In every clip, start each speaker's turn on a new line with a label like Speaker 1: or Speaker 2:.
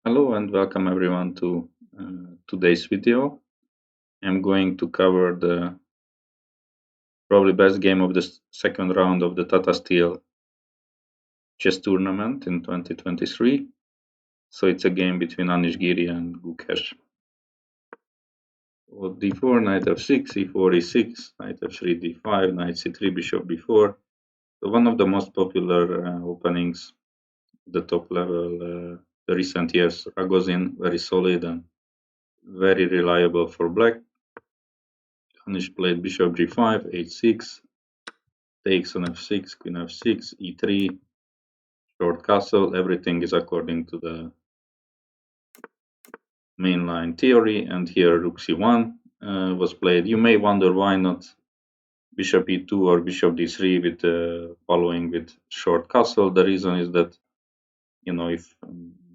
Speaker 1: Hello and welcome everyone to today's video. I'm going to cover the probably best game of the second round of the Tata Steel Chess Tournament in 2023. So it's a game between Anish Giri and Gukesh. So d4, knight f6, e4, e6, knight f3, d5, knight c3, bishop b4. So one of the most popular openings, the top level, the recent years. Ragozin, very solid and very reliable for black. Anish played bishop g5, h6, takes on f6, queen f6, e3, short castle. Everything is according to the mainline theory. And here rook c1 was played. You may wonder why not bishop e2 or bishop d3 with following with short castle. The reason is that, if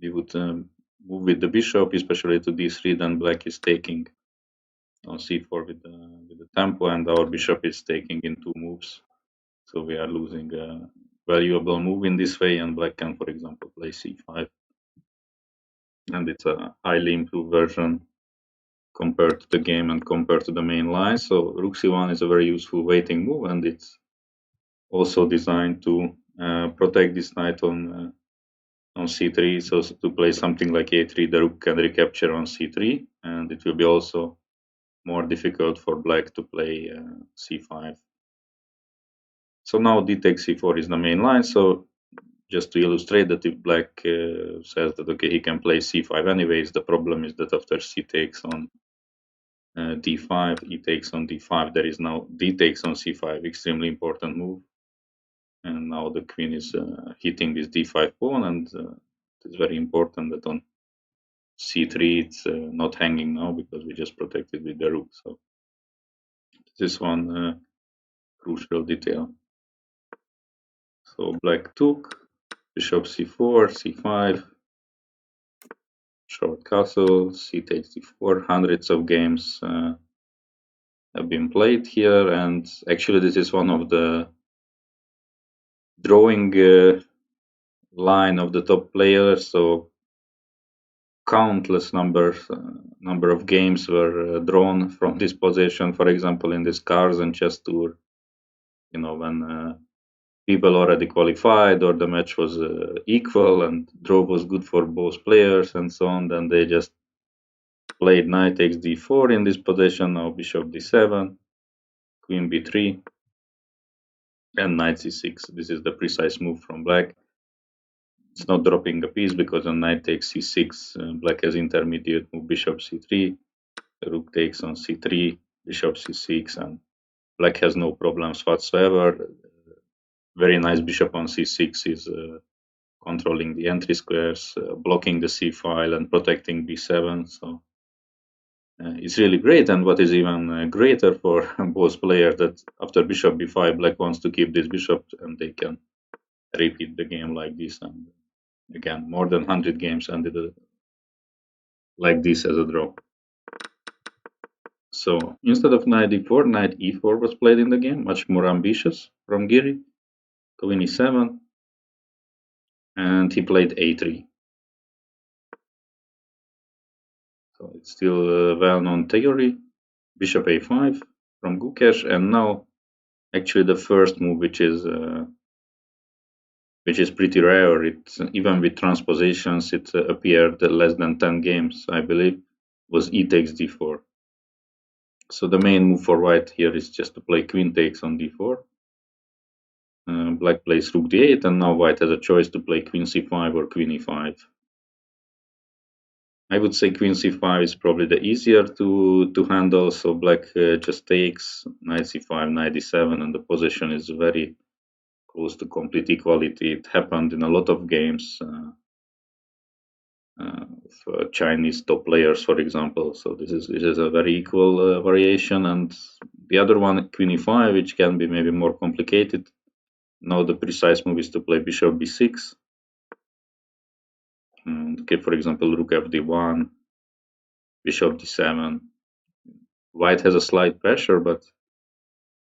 Speaker 1: we would move with the bishop, especially to d3, then black is taking on c4 with the tempo, and our bishop is taking in two moves. So we are losing a valuable move in this way, and black can, for example, play c5. And it's a highly improved version compared to the game and compared to the main line. So rook c1 is a very useful waiting move, and it's also designed to protect this knight on c3. So to play something like a3, the rook can recapture on c3, and it will be also more difficult for black to play c5. So now d takes c4 is the main line. So just to illustrate that if black says that okay, he can play c5 anyways, the problem is that after c takes on d5, e takes on d5, there is now d takes on c5, extremely important move. And now the queen is hitting this d5 pawn, and it's very important that on c3 it's not hanging now because we just protected with the rook. So this is one crucial detail. So black took, bishop c4, c5, short castle, c takes d4. Hundreds of games have been played here, and actually this is one of the drawing line of the top players. So countless number of games were drawn from this position. For example, in this Cars and Chess Tour, when people already qualified or the match was equal and draw was good for both players and so on, then they just played knight takes d4 in this position. Now bishop d7, queen b3, and knight c6. This is the precise move from black. It's not dropping a piece because on knight takes c6, black has intermediate move bishop c3, rook takes on c3, bishop c6, and black has no problems whatsoever. Very nice bishop on c6 is controlling the entry squares, blocking the c file, and protecting b7. So it's really great. And what is even greater for both players, that after bishop b5, black wants to keep this bishop, and they can repeat the game like this. And again, more than 100 games ended like this as a draw. So instead of knight d4, knight e4 was played in the game, much more ambitious from Giri. Queen e7, and he played a3. So it's still a well-known theory. Bishop a5 from Gukesh, and now actually the first move, which is pretty rare. It's even with transpositions, it appeared less than 10 games, I believe, was e takes d4. So the main move for white here is just to play queen takes on d4. Black plays rook d8, and now white has a choice to play queen c5 or queen e5. I would say queen c5 is probably the easier to handle. So black just takes knight c5, knight d7, and the position is very close to complete equality. It happened in a lot of games of Chinese top players, for example. So this is a very equal variation. And the other one, queen e5, which can be maybe more complicated. Now the precise move is to play bishop b6. And okay, for example, rook fd1, bishop d7. White has a slight pressure, but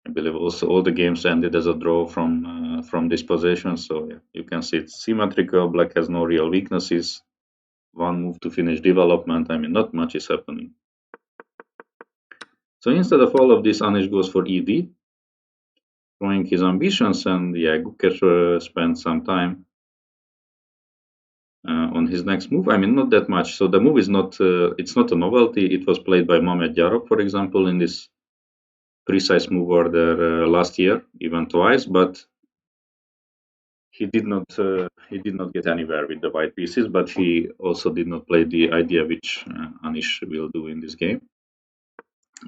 Speaker 1: I believe also all the games ended as a draw from this position. So yeah, you can see it's symmetrical. Black has no real weaknesses. one move to finish development. I mean, not much is happening. So instead of all of this, Anish goes for ED, showing his ambitions, and yeah, Gukesh spent some time on his next move. I mean, not that much. So the move is not it's not a novelty. It was played by Mehmet Yarov, for example, in this precise move order last year, even twice, but he did not get anywhere with the white pieces. But he also did not play the idea which Anish will do in this game.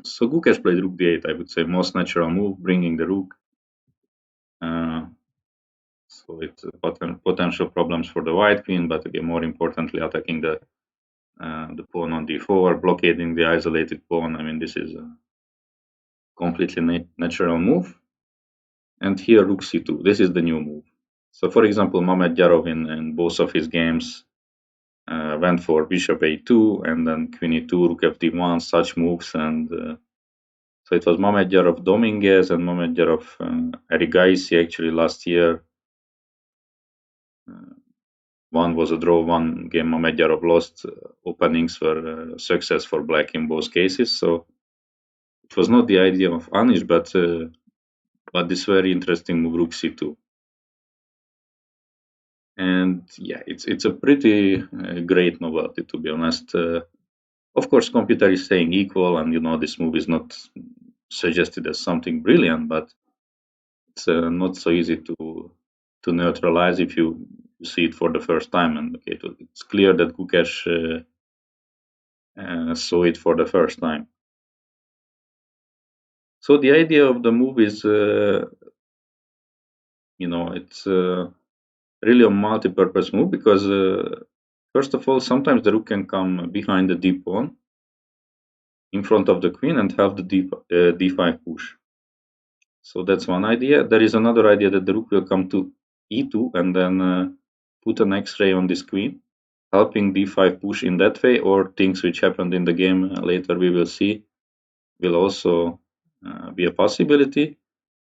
Speaker 1: So Gukesh played rook d8. I would say most natural move, bringing the rook. Uh, so it's potential problems for the white queen, but again, more importantly, attacking the pawn on d4, blockading the isolated pawn. I mean, this is a completely natural move. And here rook c2. This is the new move. So, for example, Mehmet Yarov in both of his games went for bishop a2 and then queen e2, rook fd1, such moves. And so it was Mehmet Yarov Dominguez and Mehmet Yarov Erigaisi actually last year. One was a draw, one game Mehmet Yarov lost. Openings were a success for black in both cases. So it was not the idea of Anish, but this very interesting move rook c2. And yeah, it's a pretty great novelty, to be honest. Of course, computer is saying equal, and this move is not suggested as something brilliant, but it's not so easy to neutralize if you see it for the first time. And okay, it's clear that Gukesh saw it for the first time. So the idea of the move is, it's really a multi-purpose move because first of all, sometimes the rook can come behind the d pawn in front of the queen and have the d5 push. So that's one idea. There is another idea that the rook will come to e2 and then put an x-ray on this queen, helping d5 push in that way, or things which happened in the game later we will see will also be a possibility.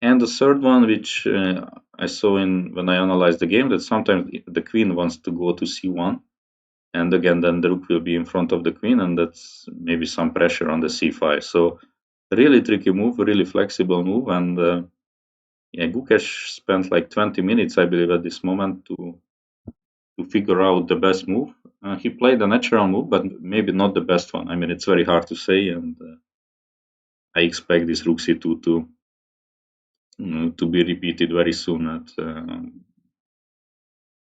Speaker 1: And the third one, which I saw when I analyzed the game, that sometimes the queen wants to go to c1, and again then the rook will be in front of the queen, and that's maybe some pressure on the c5. So really tricky move, really flexible move, and yeah, Gukesh spent like 20 minutes, I believe, at this moment to figure out the best move. He played a natural move, but maybe not the best one. I mean, it's very hard to say, and I expect this rook c2 to be repeated very soon at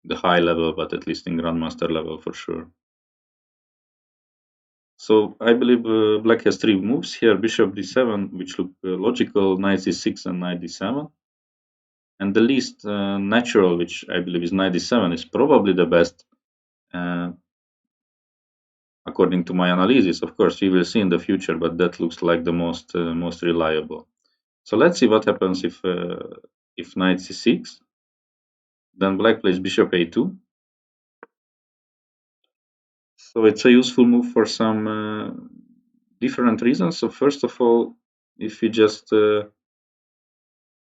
Speaker 1: the high level, but at least in grandmaster level for sure. So I believe black has three moves here: bishop d7, which look logical, knight c6, and knight d7. And the least natural, which I believe is knight d7, is probably the best, according to my analysis. Of course, we will see in the future, but that looks like the most reliable. So let's see what happens if knight c6. Then black plays bishop a2. So it's a useful move for some different reasons. So first of all, if you just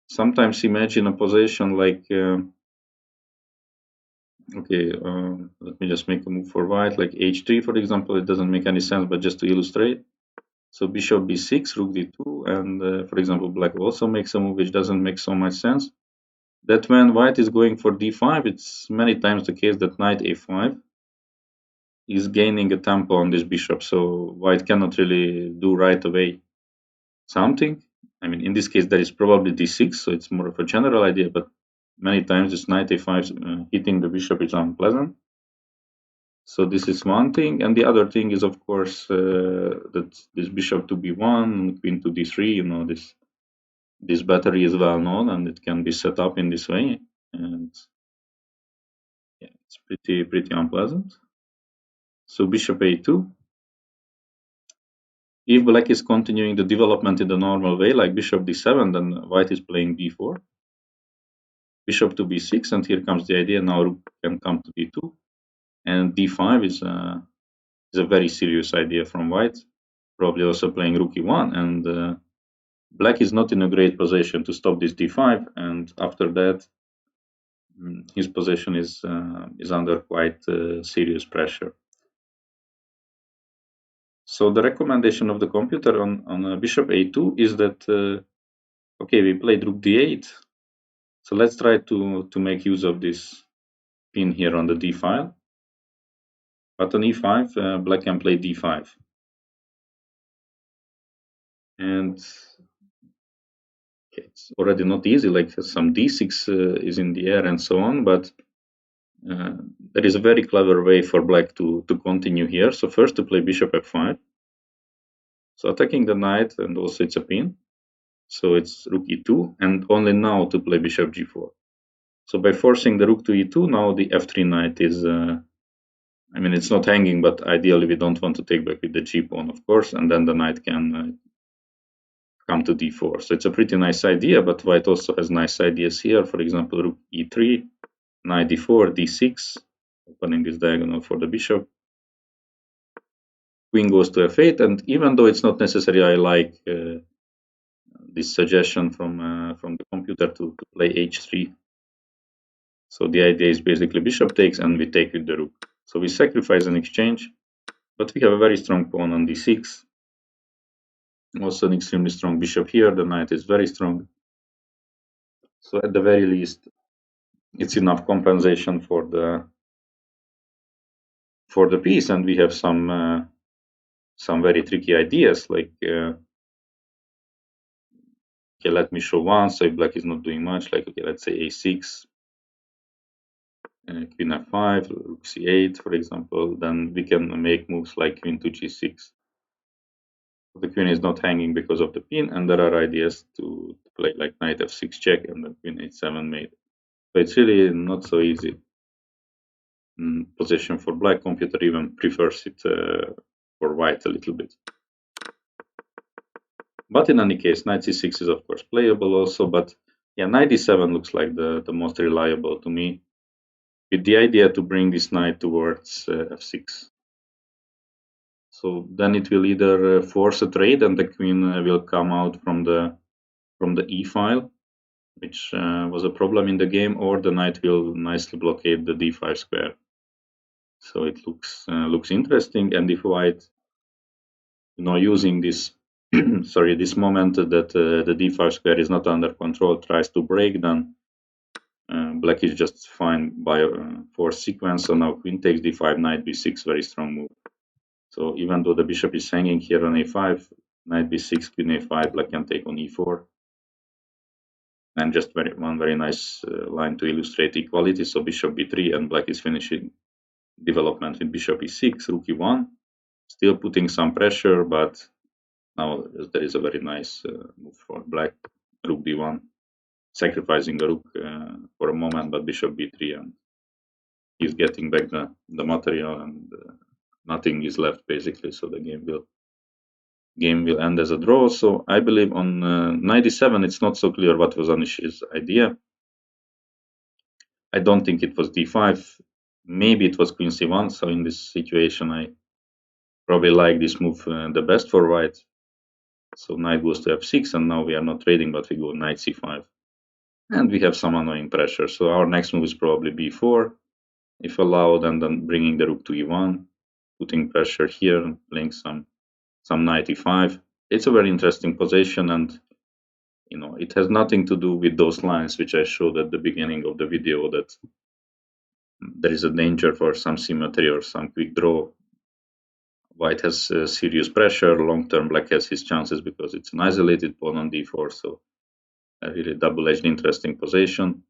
Speaker 1: sometimes imagine a position like okay, let me just make a move for white, like h3, for example. It doesn't make any sense, but just to illustrate. So bishop b6, rook d2, and for example, black also makes a move which doesn't make so much sense. That when white is going for d5, it's many times the case that knight a5 is gaining a tempo on this bishop, so white cannot really do right away something. I mean, in this case, there is probably d6, so it's more of a general idea, but many times this knight a5 hitting the bishop is unpleasant. So this is one thing, and the other thing is, of course, that this bishop to b1, queen to d3, this battery is well known, and it can be set up in this way, and yeah, it's pretty unpleasant. So bishop a2. If black is continuing the development in the normal way, like bishop d7, then white is playing d4. Bishop to b6, and here comes the idea, now rook can come to d2. And d5 is a very serious idea from white, probably also playing rook e1, and black is not in a great position to stop this d5, and after that, his position is under quite serious pressure. So the recommendation of the computer on bishop a2 is that, okay, we played rook d8. So let's try to make use of this pin here on the d file. But on e5, black can play d5. And it's already not easy, like some d6 is in the air and so on, but there is a very clever way for black to continue here. So first to play bishop f5. So attacking the knight, and also it's a pin. So it's rook e2, and only now to play bishop g4. So by forcing the rook to e2, now the f3 knight is, I mean, it's not hanging, but ideally we don't want to take back with the g pawn, of course, and then the knight can come to d4. So it's a pretty nice idea, but white also has nice ideas here. For example, rook e3, knight d4, d6, opening this diagonal for the bishop. Queen goes to f8, and even though it's not necessary, I like this suggestion from the computer to play h3. So the idea is basically bishop takes and we take with the rook. So we sacrifice an exchange, but we have a very strong pawn on d6. Also an extremely strong bishop here. The knight is very strong. So at the very least, it's enough compensation for the piece, and we have some very tricky ideas. Like, okay, let me show one. So if black is not doing much, like, okay, let's say a6. Queen f5, rook c8, for example, then we can make moves like queen to g6. The queen is not hanging because of the pin, and there are ideas to play like knight f6 check and then queen h7 mate. So it's really not so easy position for black. Computer even prefers it for white a little bit. But in any case, knight c6 is of course playable also, but yeah, knight d7 looks like the most reliable to me, with the idea to bring this knight towards f6. So then it will either force a trade and the queen will come out from the e file, which was a problem in the game, or the knight will nicely blockade the d5 square. So it looks interesting, and if white, using this sorry, this moment that the d5 square is not under control, tries to break, then black is just fine by force sequence. So now queen takes d5, knight b6, very strong move. So even though the bishop is hanging here on a5, knight b6, queen a5, black can take on e4. And just one very nice line to illustrate equality. So bishop b3, and black is finishing development with bishop e6, rook e1, still putting some pressure, but now there is a very nice move for black, rook d1, sacrificing the rook for a moment, but bishop b3, and he's getting back the material, and nothing is left basically. So the game will end as a draw. So I believe on 97 it's not so clear what was Anish's idea. I don't think it was d5. Maybe it was queen c1. So in this situation, I probably like this move the best for white. So knight goes to f6, and now we are not trading, but we go knight c5. And we have some annoying pressure. So our next move is probably b4, if allowed, and then bringing the rook to e1, putting pressure here, playing some knight e5. It's a very interesting position, and it has nothing to do with those lines which I showed at the beginning of the video, that there is a danger for some symmetry or some quick draw. White has serious pressure. Long term, black has his chances because it's an isolated pawn on d4. So a really double-edged interesting position.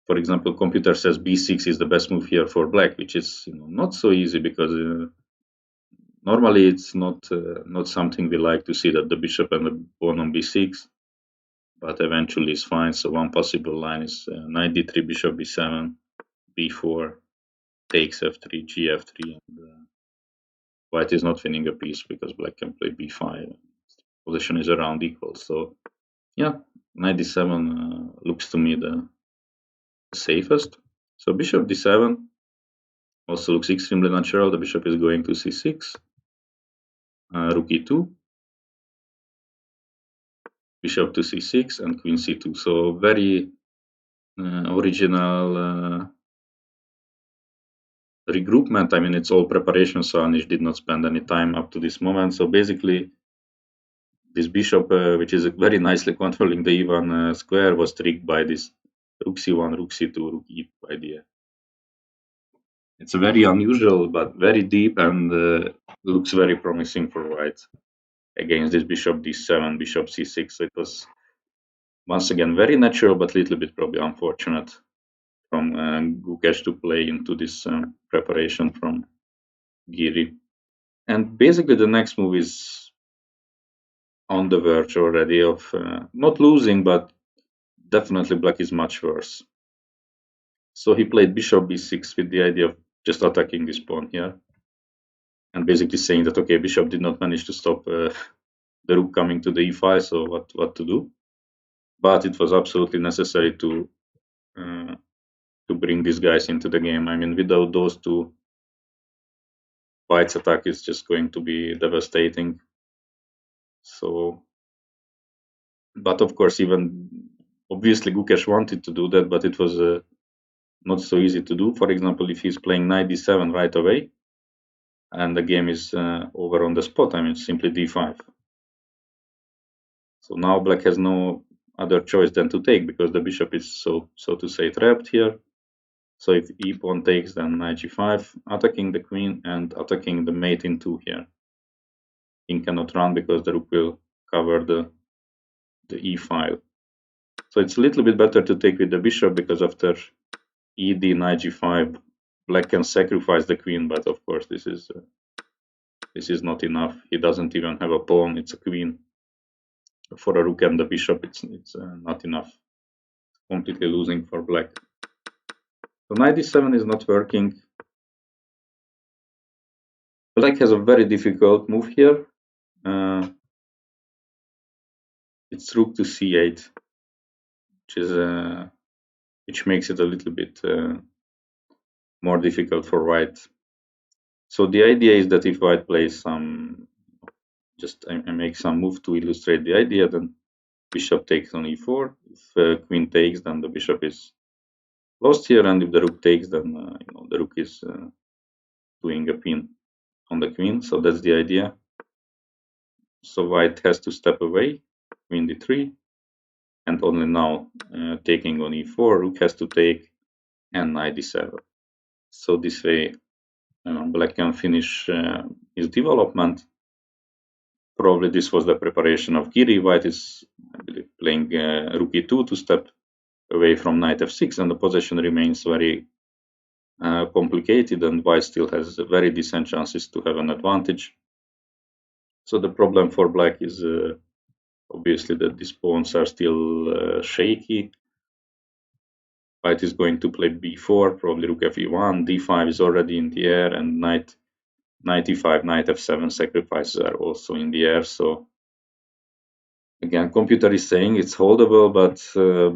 Speaker 1: For example, computer says b6 is the best move here for black, which is not so easy, because normally it's not something we like to see, that the bishop and the pawn on b6, but eventually it's fine. So one possible line is knight d3, bishop b7, b4, takes f3, gf3, and white is not winning a piece because black can play b5. Position is around equal. So yeah, knight d7 looks to me the safest. So bishop d7 also looks extremely natural. The bishop is going to c6, rook e2, bishop to c6, and queen c2. So very original regroupment. I mean, it's all preparation, so Anish did not spend any time up to this moment. So basically, this bishop, which is very nicely controlling the e1 square, was tricked by this rook c1, rook c2, rook e2 idea. It's very unusual, but very deep, and looks very promising for white against this bishop d7, bishop c6. So it was once again very natural, but a little bit probably unfortunate from Gukesh to play into this preparation from Giri. And basically, the next move is on the verge already of not losing, but definitely black is much worse. So he played bishop b6 with the idea of just attacking this pawn here, and basically saying that, okay, bishop did not manage to stop the rook coming to the e file, so what to do? But it was absolutely necessary to bring these guys into the game. I mean, without those two, white's attack is just going to be devastating. So, but of course, even obviously Gukesh wanted to do that, but it was not so easy to do. For example, if he's playing knight d7 right away, and the game is over on the spot, I mean, simply d5. So now black has no other choice than to take, because the bishop is so to say trapped here. So if e pawn takes, then knight g5, attacking the queen and attacking the mate in 2 here. King cannot run because the rook will cover the e file. So it's a little bit better to take with the bishop, because after ed knight g5, black can sacrifice the queen, but of course this is not enough. He doesn't even have a pawn, it's a queen. For a rook and the bishop, it's not enough. Completely losing for black. So knight d7 is not working. Black has a very difficult move here. It's rook to c8, which makes it a little bit more difficult for white. So the idea is that if white plays some, I make some move to illustrate the idea, then bishop takes on e4. If queen takes, then the bishop is lost here, and if the rook takes, then the rook is doing a pin on the queen. So that's the idea. So white has to step away, queen d3, and only now taking on e4, rook has to take, and knight d7. So this way, black can finish his development. Probably this was the preparation of Giri. White is, I believe, playing rook e2 to step away from knight f6, and the position remains very complicated, and white still has very decent chances to have an advantage. So the problem for black is obviously that these pawns are still shaky. White is going to play b4, probably rook fe1, d5 is already in the air, and knight e5, knight f7 sacrifices are also in the air. So again, computer is saying it's holdable, but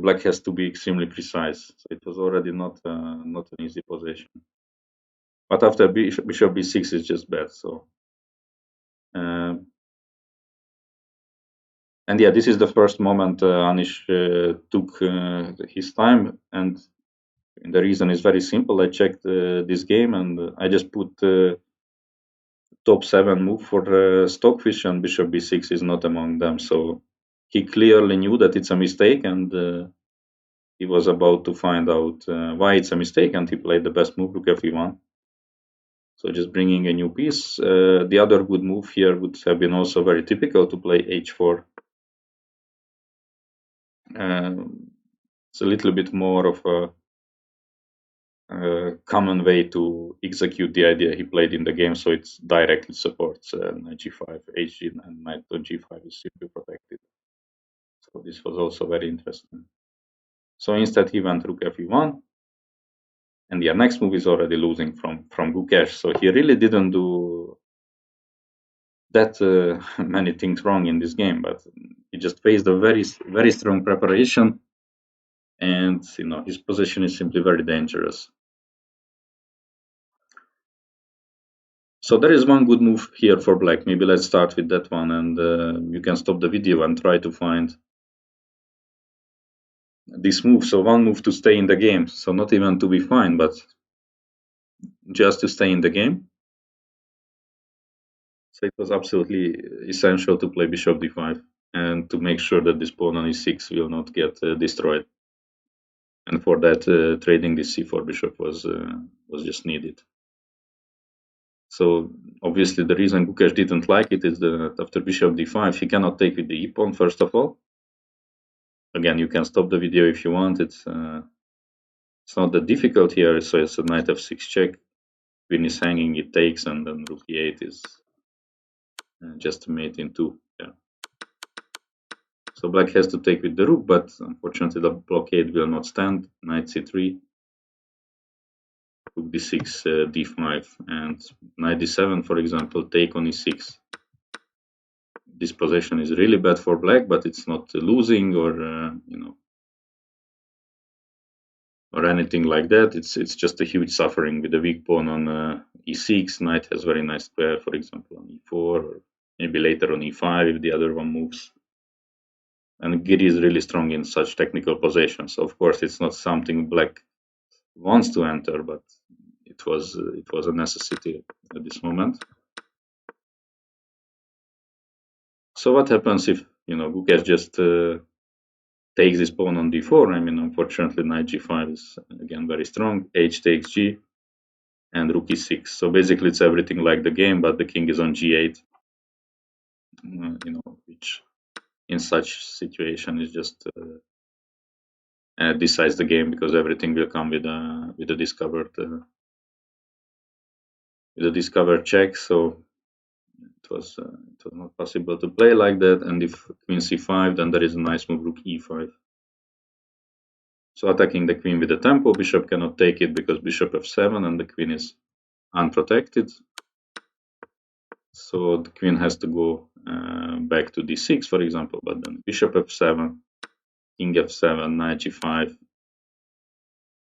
Speaker 1: black has to be extremely precise. So it was already not an easy position. But after bishop b6 is just bad. So and yeah, this is the first moment Anish took his time, and the reason is very simple. I checked this game, and I just put top 7 move for Stockfish, and bishop b6 is not among them. So he clearly knew that it's a mistake, and he was about to find out why it's a mistake, and he played the best move, rook fe1. So just bringing a new piece. The other good move here would have been also very typical, to play h4. It's a little bit more of a common way to execute the idea he played in the game, so it directly supports knight g5, hg, and knight to g5 is simply protected. So this was also very interesting. So instead he went rook fe1, and the next move is already losing from Gukesh. So he really didn't do that many things wrong in this game, but he just faced a very strong preparation, and his position is simply very dangerous. So there is one good move here for black. Maybe let's start with that one, and you can stop the video and try to find this move. So one move to stay in the game, so not even to be fine, but just to stay in the game. So it was absolutely essential to play bishop d5 and to make sure that this pawn on e6 will not get destroyed. And for that, trading this c4 bishop was just needed. So obviously, the reason Gukesh didn't like it is that after bishop d5, he cannot take with the e pawn. First of all, again, you can stop the video if you want. It's not that difficult here. So it's a knight f6 check. Queen is hanging, it takes, and then rook e8 is just a mate in two. Yeah. So black has to take with the rook, but unfortunately the blockade will not stand. Knight c3, rook d6, d5, and knight d7, for example, take on e6. This position is really bad for black, but it's not losing or or anything like that. It's just a huge suffering with the weak pawn on e6. Knight has very nice square, for example, on e4, or maybe later on e5 if the other one moves. And Giri is really strong in such technical positions. Of course, it's not something black wants to enter, but it was a necessity at this moment. So what happens if Gukesh just takes this pawn on d4? I mean, unfortunately, knight g5 is again very strong. H takes g, and rook e6. So basically, it's everything like the game, but the king is on g8. Which in such situation is just decides the game because everything will come with a discovered check. So it was not possible to play like that. And if queen c5, then there is a nice move, rook e5. So attacking the queen with the tempo, bishop cannot take it because bishop f7 and the queen is unprotected. So the queen has to go back to d6, for example, but then bishop f7, king f7, knight g5,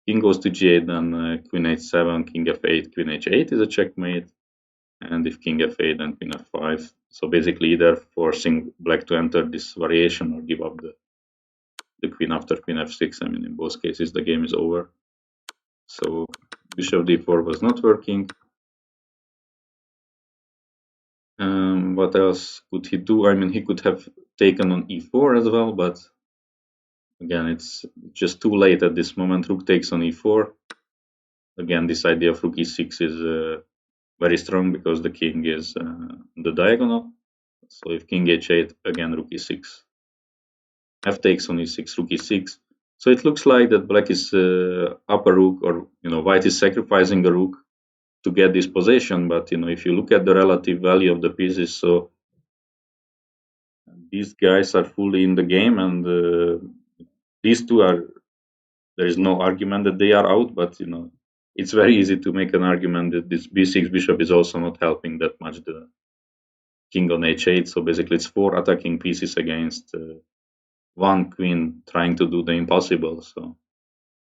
Speaker 1: king goes to g8, then queen h7, king f8, queen h8 is a checkmate, and if king f8, then queen f5. So basically either forcing black to enter this variation or give up the queen after queen f6. I mean, in both cases, the game is over. So bishop d4 was not working. What else could he do? I mean, he could have taken on e4 as well, but again, it's just too late at this moment. Rook takes on e4. Again, this idea of rook e6 is very strong because the king is the diagonal. So if king h8, again rook e6. F takes on e6, rook e6. So it looks like that black is up a rook, or white is sacrificing a rook to get this position. But if you look at the relative value of the pieces, so these guys are fully in the game, and these two are. There is no argument that they are out, but it's very easy to make an argument that this b6 bishop is also not helping that much the king on h8. So basically, it's 4 attacking pieces against one queen trying to do the impossible. So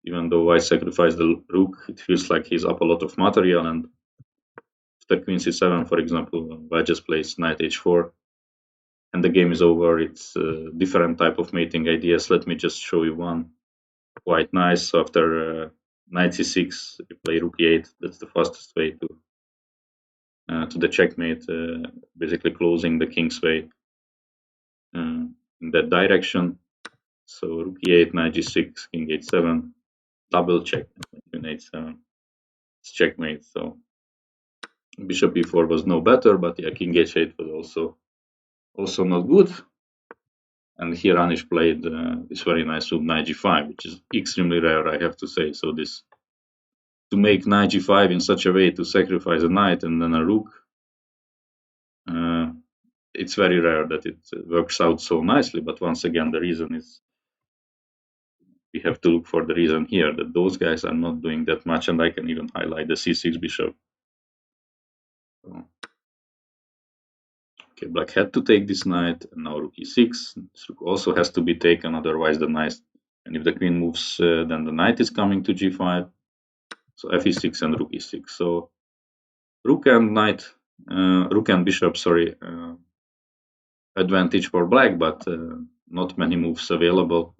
Speaker 1: even though I sacrificed the rook, it feels like he's up a lot of material. And after queen c7, for example, I just plays knight h4, and the game is over. It's a different type of mating ideas. Let me just show you one. Quite nice. So after knight c6, you play rook e8. That's the fastest way to the checkmate, basically closing the king's way in that direction. So rook e8, knight g6, king h7, double check, queen h7. It's checkmate. So bishop e4 was no better, but yeah, king h8 was also not good. And here Anish played this very nice move, knight g5, which is extremely rare, I have to say. So this to make knight g5 in such a way to sacrifice a knight and then a rook, it's very rare that it works out so nicely. But once again, the reason is we have to look for the reason here, that those guys are not doing that much, and I can even highlight the c6 bishop. So, okay, black had to take this knight, and now rook e6. This rook also has to be taken, otherwise the knight, and if the queen moves, then the knight is coming to g5. So f e6 and rook e6. So rook and knight, rook and bishop, sorry, advantage for black, but not many moves available.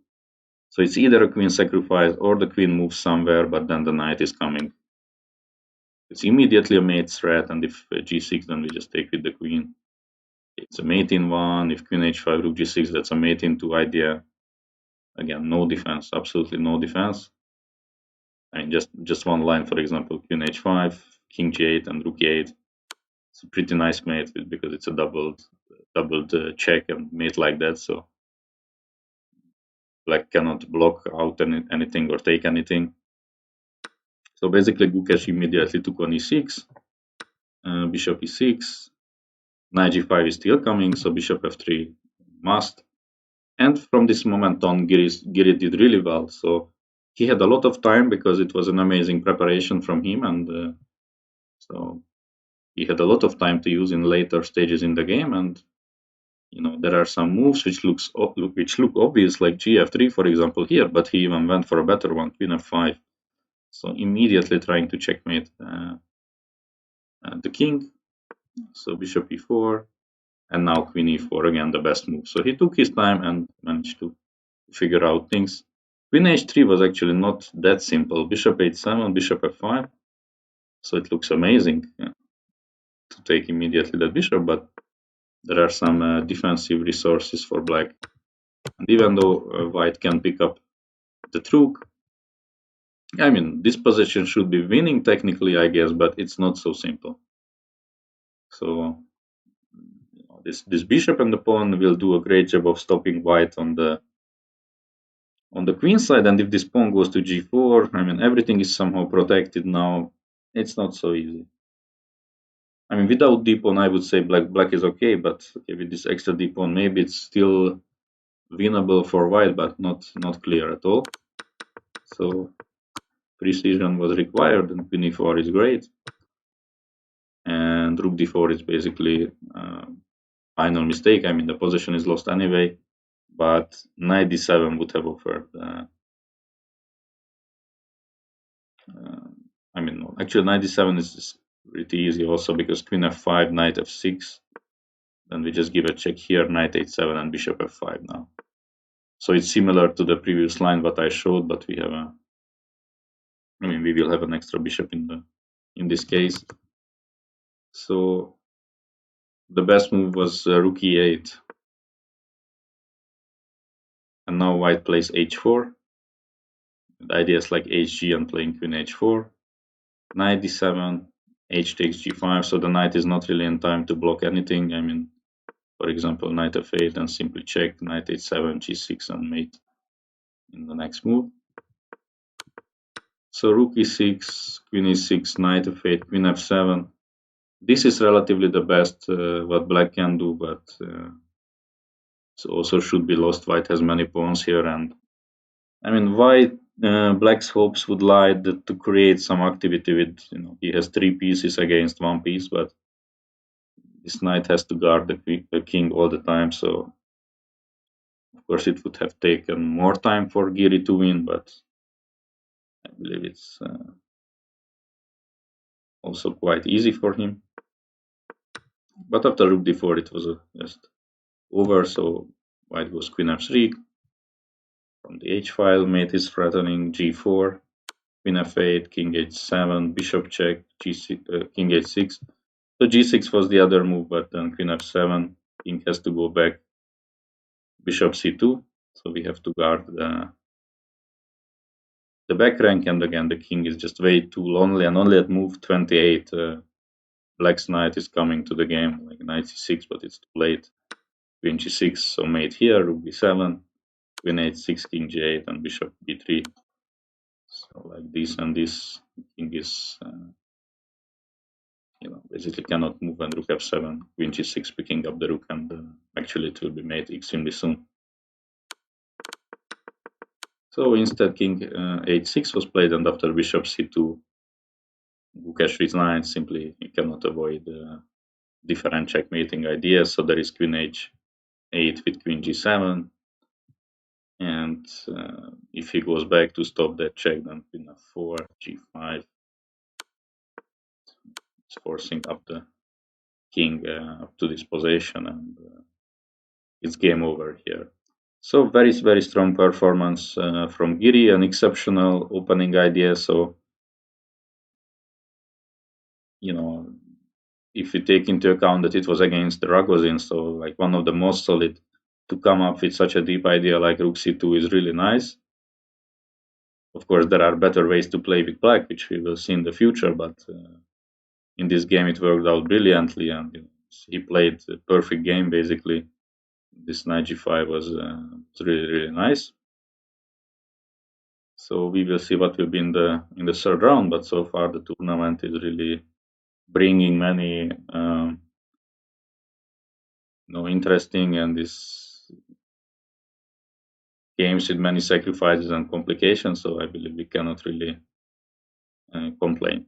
Speaker 1: So it's either a queen sacrifice or the queen moves somewhere, but then the knight is coming. It's immediately a mate threat, and if g6, then we just take with the queen. It's a mate in one. If queen h5, rook g6, that's a mate in two idea. Again, no defense, absolutely no defense. I mean, just one line, for example, queen h5, king g8, and rook e8. It's a pretty nice mate because it's a doubled check and mate like that. So black cannot block out anything or take anything. So basically, Gukesh immediately took on e6, bishop e6, knight g5 is still coming, so bishop f3 must. And from this moment on, Giri did really well. So he had a lot of time because it was an amazing preparation from him, and so he had a lot of time to use in later stages in the game. And there are some moves which look obvious, like gf3, for example, here, but he even went for a better one, queen f5. So immediately trying to checkmate the king. So bishop e4, and now queen e4, again the best move. So he took his time and managed to figure out things. Queen h3 was actually not that simple. Bishop h7, bishop f5. So it looks amazing to take immediately the bishop, but there are some defensive resources for black. And even though white can pick up the rook, I mean, this position should be winning technically, I guess, but it's not so simple. So this bishop and the pawn will do a great job of stopping white on the queen side, and if this pawn goes to g4, I mean, everything is somehow protected now. It's not so easy. I mean, without d pawn, I would say black is okay, but okay, with this extra d pawn, maybe it's still winnable for white, but not clear at all. So precision was required, and queen e4 is great, and rook d4 is basically final mistake. I mean, the position is lost anyway, but knight d7 would have offered. I mean, no, actually, knight d7 is pretty easy also because queen f5, knight f6. Then we just give a check here, knight h7 and bishop f5 now. So it's similar to the previous line what I showed, but we have we will have an extra bishop in this case. So the best move was rook e8, and now white plays h4. The idea is like hg and playing queen h4, knight d7, h takes g5. So the knight is not really in time to block anything. I mean, for example, knight f8 and simply check, knight h7, g6, and mate in the next move. So rook e6, queen e6, knight f8, queen f7. This is relatively the best what black can do, but it also should be lost. White has many pawns here, and I mean, black's hopes would lie to create some activity with, he has three pieces against one piece, but this knight has to guard the king all the time. So of course it would have taken more time for Giri to win, but I believe it's also quite easy for him. But after rook d4, it was just over. So white goes queen f3. From the h file, mate is threatening g4, queen f8, king h7, bishop check, king h6. So g6 was the other move, but then queen f7, king has to go back, bishop c2. So we have to guard the back rank, and again the king is just way too lonely, and only at move 28 black's knight is coming to the game, like knight c6, but it's too late. Queen g6, so mate here, rook b7, queen h6, king g8, and bishop b3. So like this and this, king is basically cannot move, and rook f7, queen g6, picking up the rook, and actually it will be mate extremely soon. So instead, king h6 was played, and after bishop c2, Gukesh resigns. Simply, he cannot avoid different checkmating ideas. So there is queen h8 with queen g7, and if he goes back to stop that check, then queen f4, g5. It's forcing up the king up to this position, and it's game over here. So very, very strong performance from Giri, an exceptional opening idea. So you know, if you take into account that it was against the Ragozin, so like one of the most solid, to come up with such a deep idea like Rook C2 is really nice. Of course, there are better ways to play with black, which we will see in the future, but in this game it worked out brilliantly, and he played a perfect game basically. This knight g5 was really really nice. So we will see what will be in the third round, but so far the tournament is really bringing many interesting and this games with many sacrifices and complications. So I believe we cannot really complain.